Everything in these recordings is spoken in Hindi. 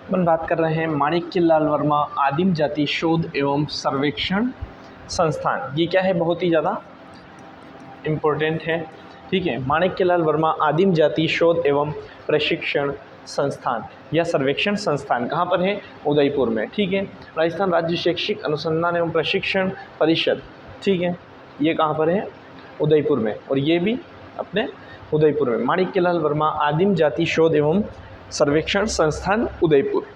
अपन बात कर रहे हैं माणिक्यलाल वर्मा आदिम जाति शोध एवं सर्वेक्षण संस्थान। ये क्या है, बहुत ही ज़्यादा इम्पोर्टेंट है। ठीक है, माणिक्यलाल वर्मा आदिम जाति शोध एवं प्रशिक्षण संस्थान या सर्वेक्षण संस्थान कहाँ पर है, उदयपुर में। ठीक है, राजस्थान राज्य शैक्षिक अनुसंधान एवं प्रशिक्षण परिषद, ठीक है, ये कहाँ पर है, उदयपुर में। और ये भी अपने उदयपुर में, माणिक्यलाल वर्मा आदिम जाति शोध एवं सर्वेक्षण संस्थान उदयपुर।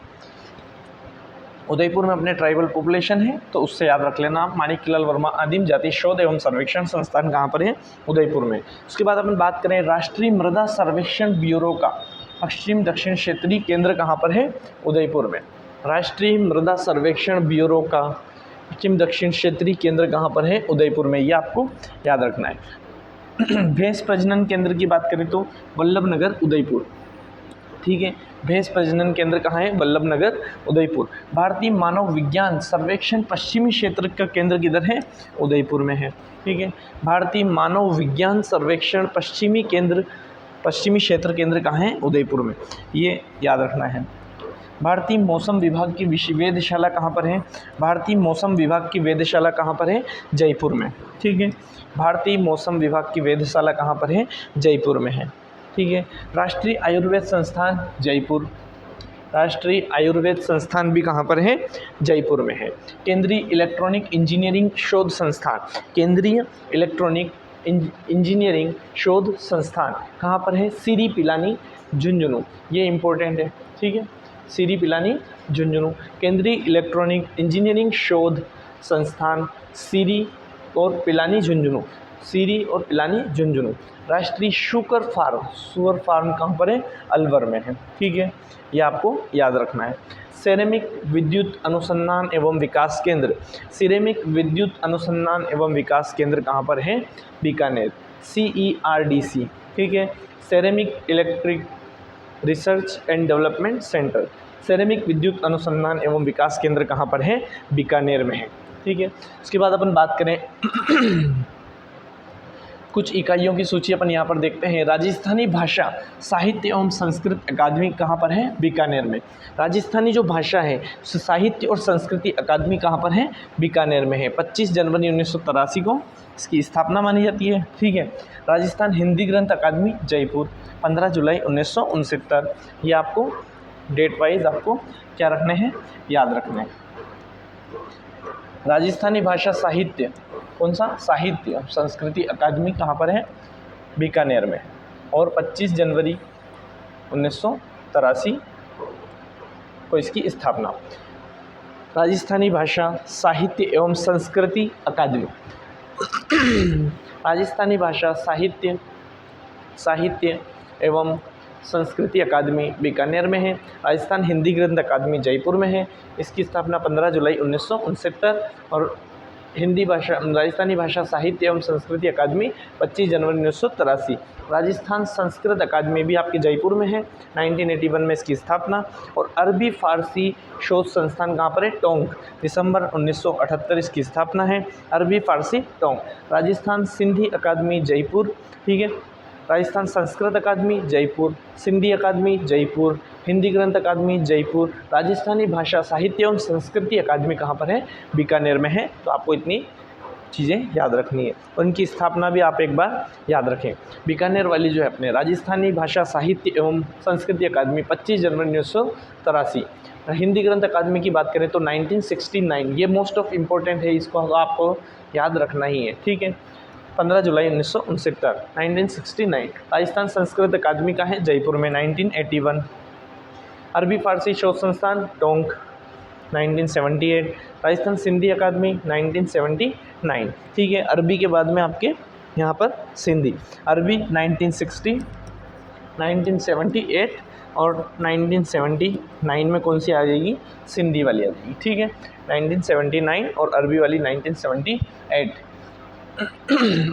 उदयपुर में अपने ट्राइबल पॉपुलेशन है, तो उससे याद रख लेना आप, माणिक्यलाल वर्मा आदिम जाति शोध एवं सर्वेक्षण संस्थान कहाँ पर है, उदयपुर में। उसके बाद अपन बात करें राष्ट्रीय मृदा सर्वेक्षण ब्यूरो का पश्चिम दक्षिण क्षेत्रीय केंद्र कहाँ पर है, उदयपुर में। राष्ट्रीय मृदा सर्वेक्षण ब्यूरो का पश्चिम दक्षिण क्षेत्रीय केंद्र कहाँ पर है, उदयपुर में। ये आपको याद रखना है। भैंस प्रजनन केंद्र की बात करें तो वल्लभनगर उदयपुर। ठीक है, भैंस प्रजनन केंद्र कहाँ है, वल्लभनगर उदयपुर। भारतीय मानव विज्ञान सर्वेक्षण पश्चिमी क्षेत्र का केंद्र किधर है, उदयपुर में है। ठीक है, भारतीय मानव विज्ञान सर्वेक्षण पश्चिमी क्षेत्र केंद्र कहाँ है, उदयपुर में। ये याद रखना है। भारतीय मौसम विभाग की वेधशाला कहाँ पर है, भारतीय मौसम विभाग की वेधशाला कहाँ पर है, जयपुर में। ठीक है, भारतीय मौसम विभाग की वेधशाला कहाँ पर है, जयपुर में है। ठीक है, राष्ट्रीय आयुर्वेद संस्थान जयपुर, राष्ट्रीय आयुर्वेद संस्थान भी कहाँ पर है, जयपुर में है। केंद्रीय इलेक्ट्रॉनिक इंजीनियरिंग शोध संस्थान, केंद्रीय इलेक्ट्रॉनिक इंजीनियरिंग शोध संस्थान कहाँ पर है, सीरी पिलानी झुंझुनू। ये इंपॉर्टेंट है। ठीक है, सीरी पिलानी झुंझुनू। केंद्रीय इलेक्ट्रॉनिक इंजीनियरिंग शोध संस्थान सीरी और पिलानी झुंझुनू, सीरी और पिलानी झुंझुनू। राष्ट्रीय सुअर फार्म कहाँ पर है, अलवर में है। ठीक है, ये आपको याद रखना है। सिरेमिक विद्युत अनुसंधान एवं विकास केंद्र, सिरेमिक विद्युत अनुसंधान एवं विकास केंद्र कहाँ पर है, बीकानेर, CERDC। ठीक है, ceramic electric research and development centre, ceramic विद्युत अनुसंधान एवं विकास केंद्र कहाँ पर है, बीकानेर में है। ठीक है, उसके बाद अपन बात करें कुछ इकाइयों की सूची अपन यहाँ पर देखते हैं। राजस्थानी भाषा साहित्य एवं संस्कृत अकादमी कहाँ पर है, बीकानेर में। राजस्थानी जो भाषा है साहित्य और संस्कृति अकादमी कहाँ पर है, बीकानेर में है। 25 जनवरी 1983 को इसकी स्थापना मानी जाती है। ठीक है, राजस्थान हिंदी ग्रंथ अकादमी जयपुर, 15 जुलाई 1969। ये आपको डेट वाइज आपको क्या रखने हैं, याद रखने हैं। राजस्थानी भाषा साहित्य, कौन सा, साहित्य संस्कृति अकादमी कहाँ पर है, बीकानेर में। और 25 जनवरी 1983 को इसकी स्थापना। राजस्थानी भाषा साहित्य एवं संस्कृति अकादमी, राजस्थानी भाषा साहित्य एवं संस्कृति अकादमी बीकानेर में है। राजस्थान हिंदी ग्रंथ अकादमी जयपुर में है। इसकी स्थापना 15 जुलाई 1969। और हिंदी भाषा राजस्थानी भाषा साहित्य एवं संस्कृति अकादमी 25 जनवरी 1983। राजस्थान संस्कृत अकादमी भी आपके जयपुर में है, 1981 में इसकी स्थापना। और अरबी फारसी शोध संस्थान कहाँ पर है, टोंक, दिसंबर 1978 इसकी स्थापना है, अरबी फारसी टोंक। राजस्थान सिंधी अकादमी जयपुर। ठीक है, राजस्थान संस्कृत अकादमी जयपुर, सिंधी अकादमी जयपुर, हिंदी ग्रंथ अकादमी जयपुर। राजस्थानी भाषा साहित्य एवं संस्कृति अकादमी कहाँ पर है, बीकानेर में है। तो आपको इतनी चीज़ें याद रखनी है और इनकी स्थापना भी आप एक बार याद रखें। बीकानेर वाली जो है अपने राजस्थानी भाषा साहित्य एवं संस्कृति अकादमी 25 जनवरी 1983। हिंदी ग्रंथ अकादमी की बात करें तो 1969, ये मोस्ट ऑफ इम्पोर्टेंट है, इसको आपको याद रखना ही है। ठीक है, 15 जुलाई 1969, 1969। राजस्थान संस्कृत अकादमी का है जयपुर में, 1981। अरबी फारसी शोध संस्थान टोंक, 1978। राजस्थान सिंधी अकादमी 1979। ठीक है, अरबी के बाद में आपके यहाँ पर सिंधी, अरबी 1960, 1978 और 1979 में कौन सी आ जाएगी, सिंधी वाली आ जाएगी। ठीक है, 1979 और अरबी वाली 1978।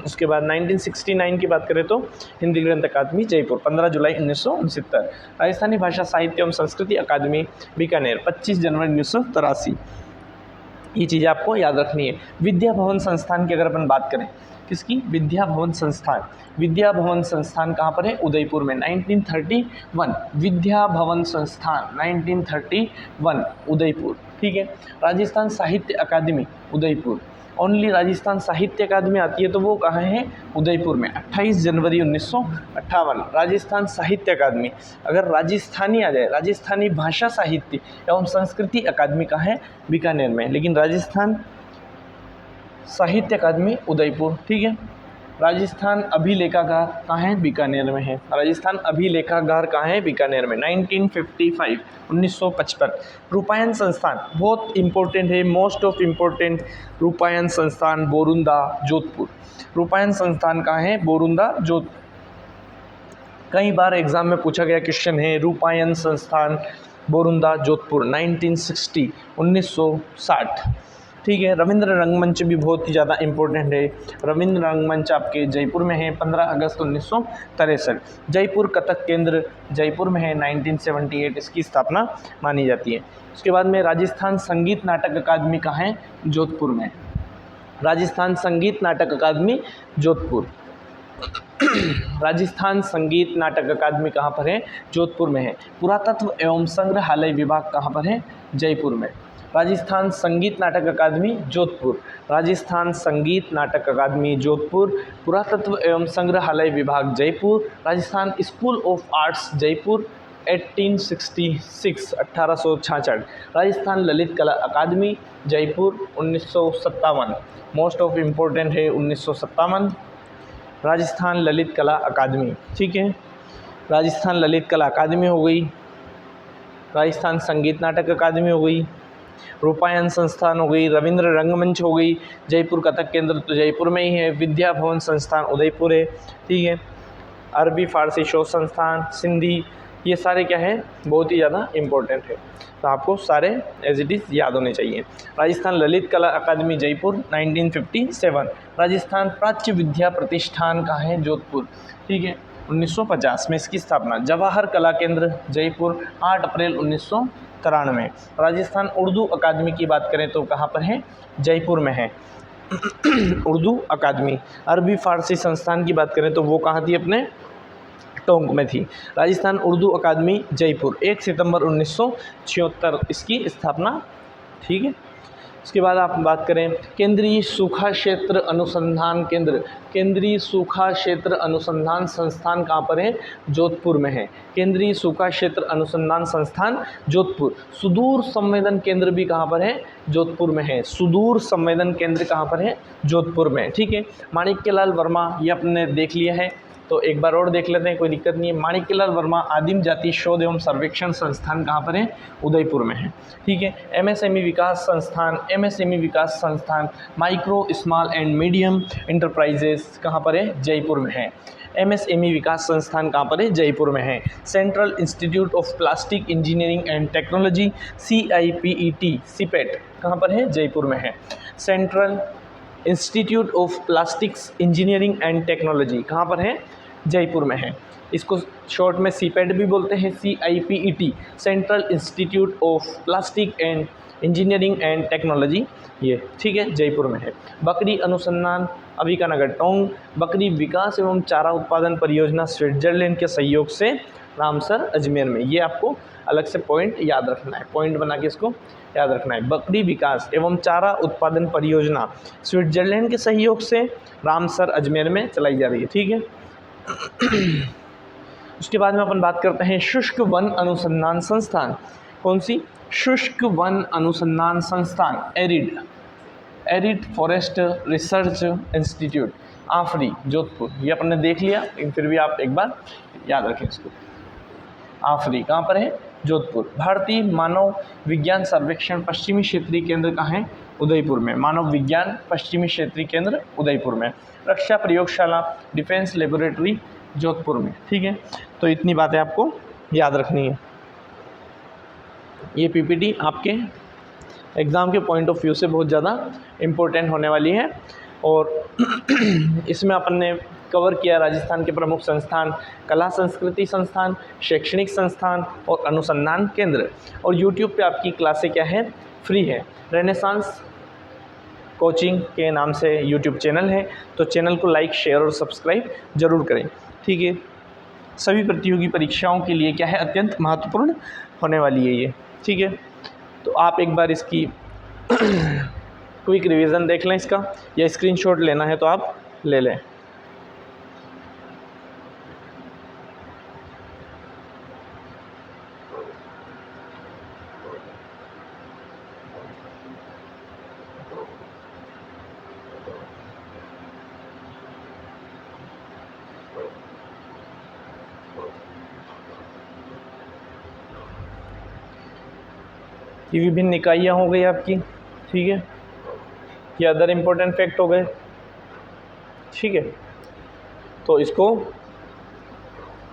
उसके बाद 1969 की बात करें तो हिंदी ग्रंथ अकादमी जयपुर, 15 जुलाई 1969। राजस्थानी भाषा साहित्य एवं संस्कृति अकादमी बीकानेर, 25 जनवरी 1983। ये चीज़ें आपको याद रखनी है। विद्या भवन संस्थान की अगर अपन बात करें, किसकी? विद्या भवन संस्थान। विद्या भवन संस्थान कहाँ पर है? उदयपुर में, 1931। विद्या भवन संस्थान 1931 उदयपुर, ठीक है। राजस्थान साहित्य अकादमी उदयपुर, ओनली राजस्थान साहित्य अकादमी आती है तो वो कहाँ है? उदयपुर में, 28 जनवरी 1958 राजस्थान साहित्य अकादमी। अगर राजस्थानी आ जाए, राजस्थानी भाषा साहित्य एवं संस्कृति अकादमी कहाँ है? बीकानेर में, लेकिन राजस्थान साहित्य अकादमी उदयपुर, ठीक है। राजस्थान अभिलेखागार कहाँ है? बीकानेर में है। राजस्थान अभिलेखागार कहाँ है? बीकानेर में, 1955 1955। रूपायन संस्थान बहुत इंपॉर्टेंट है, मोस्ट ऑफ इम्पोर्टेंट। रूपायन संस्थान बोरुंदा जोधपुर। रूपायन संस्थान कहाँ है? बोरुंदा जोधपुर। कई बार एग्जाम में पूछा गया क्वेश्चन है, रूपायन संस्थान बोरुंदा जोधपुर, 1960 1960, ठीक है। रविंद्र रंगमंच भी बहुत ही ज़्यादा इंपॉर्टेंट है। रविंद्र रंगमंच आपके जयपुर में है, 15 अगस्त 1963। जयपुर कथक केंद्र जयपुर में है, 1978 इसकी स्थापना मानी जाती है। उसके बाद में राजस्थान संगीत नाटक अकादमी कहाँ है? जोधपुर में। राजस्थान संगीत नाटक अकादमी जोधपुर। राजस्थान संगीत नाटक अकादमी कहाँ पर है? जोधपुर में है। पुरातत्व एवं संग्रहालय विभाग कहाँ पर है? जयपुर में। राजस्थान संगीत नाटक अकादमी जोधपुर। राजस्थान संगीत नाटक अकादमी जोधपुर। पुरातत्व एवं संग्रहालय विभाग Jaipur. Rajasthan school of arts Jaipur, 1866 1866। Rajasthan Lalit कला अकादमी जयपुर, 1957, मोस्ट ऑफ इम्पोर्टेंट है 1957। राजस्थान ललित कला अकादमी, ठीक है। राजस्थान ललित कला अकादमी हो गई, राजस्थान संगीत नाटक अकादमी हो गई, रूपायन संस्थान हो गई, रविंद्र रंगमंच हो गई, जयपुर कथक केंद्र तो जयपुर में ही है, विद्या भवन संस्थान उदयपुर है, ठीक है। अरबी फारसी शोध संस्थान, सिंधी, ये सारे क्या है? बहुत ही ज़्यादा इम्पोर्टेंट है, तो आपको सारे एज इट इज़ याद होने चाहिए। राजस्थान ललित कला अकादमी जयपुर, 1957। राजस्थान प्राच्य विद्या प्रतिष्ठान कहाँ है? जोधपुर, ठीक है। 1950 में इसकी स्थापना। जवाहर कला केंद्र जयपुर, 8 अप्रैल 1993। राजस्थान उर्दू अकादमी की बात करें तो कहाँ पर है? जयपुर में है। उर्दू अकादमी। अरबी फारसी संस्थान की बात करें तो वो कहाँ थी? अपने टोंक में थी। राजस्थान उर्दू अकादमी जयपुर, 1 सितंबर 1976 इसकी स्थापना, ठीक है। उसके बाद आप बात करें केंद्रीय सूखा क्षेत्र अनुसंधान केंद्र। केंद्रीय सूखा क्षेत्र अनुसंधान संस्थान कहाँ पर है? जोधपुर में है। केंद्रीय सूखा क्षेत्र अनुसंधान संस्थान जोधपुर। सुदूर संवेदन केंद्र भी कहाँ पर है? जोधपुर में है। सुदूर संवेदन केंद्र कहाँ पर है? जोधपुर में, ठीक है। माणिक्यलाल वर्मा, ये अपने देख लिया है, तो एक बार और देख लेते हैं, कोई दिक्कत नहीं है। माणिक्यलाल वर्मा आदिम जाति शोध एवं सर्वेक्षण संस्थान कहाँ पर है? उदयपुर में है, ठीक है। एमएसएमई विकास संस्थान, एमएसएमई विकास संस्थान micro small and medium enterprises कहाँ पर है? जयपुर में है। एमएसएमई विकास संस्थान कहाँ पर है? जयपुर में है। Central institute of plastic engineering and technology CIPET CIPET कहाँ पर है? जयपुर में है। Central institute of plastics engineering and technology कहाँ पर है? जयपुर में है। इसको शॉर्ट में सीपेट भी बोलते हैं, CIPET, central institute of plastic and engineering and technology, ये, ठीक है, जयपुर में है। बकरी अनुसंधान अभिकानगर टोंक। बकरी विकास एवं चारा उत्पादन परियोजना स्विट्जरलैंड के सहयोग से रामसर अजमेर में। ये आपको अलग से पॉइंट याद रखना है, पॉइंट बना के इसको याद रखना है। बकरी विकास एवं चारा उत्पादन परियोजना स्विट्जरलैंड के सहयोग से रामसर अजमेर में चलाई जा रही है, ठीक है। उसके बाद में अपन बात करते हैं शुष्क वन अनुसंधान संस्थान। कौन सी? शुष्क वन अनुसंधान संस्थान, एरिड फॉरेस्ट रिसर्च इंस्टीट्यूट, आफरी जोधपुर। ये अपन ने देख लिया, लेकिन फिर भी आप एक बार याद रखें इसको। आफरी कहाँ पर है? जोधपुर। भारतीय मानव विज्ञान सर्वेक्षण पश्चिमी क्षेत्रीय केंद्र कहाँ है? उदयपुर में। मानव विज्ञान पश्चिमी क्षेत्रीय केंद्र उदयपुर में। रक्षा प्रयोगशाला डिफेंस लेबोरेटरी जोधपुर में, ठीक है। तो इतनी बातें आपको याद रखनी है। ये PPT आपके एग्ज़ाम के पॉइंट ऑफ व्यू से बहुत ज़्यादा इम्पोर्टेंट होने वाली है, और इसमें अपन ने कवर किया राजस्थान के प्रमुख संस्थान, कला संस्कृति संस्थान, शैक्षणिक संस्थान और अनुसंधान केंद्र। और YouTube पे आपकी क्लासें क्या है? फ्री है। रेनेसांस कोचिंग के नाम से यूट्यूब चैनल है, तो चैनल को लाइक, शेयर और सब्सक्राइब ज़रूर करें। ठीक है, सभी प्रतियोगी परीक्षाओं के लिए क्या है, अत्यंत महत्वपूर्ण होने वाली है ये। ठीक है, तो आप एक बार इसकी क्विक रिवीजन देख लें इसका, या स्क्रीनशॉट लेना है तो आप ले लें। ये विभिन्न इकाइयाँ हो गई आपकी। ठीक है, ये अदर इम्पोर्टेंट फैक्ट हो गए। ठीक है, तो इसको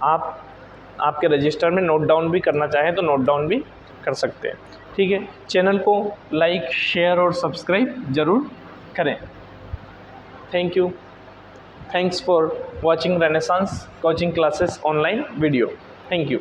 आप आपके रजिस्टर में नोट डाउन भी करना चाहें तो नोट डाउन भी कर सकते हैं। ठीक है, चैनल को लाइक, शेयर और सब्सक्राइब ज़रूर करें। Thank you, thanks for watching renaissance coaching classes online video. Thank you.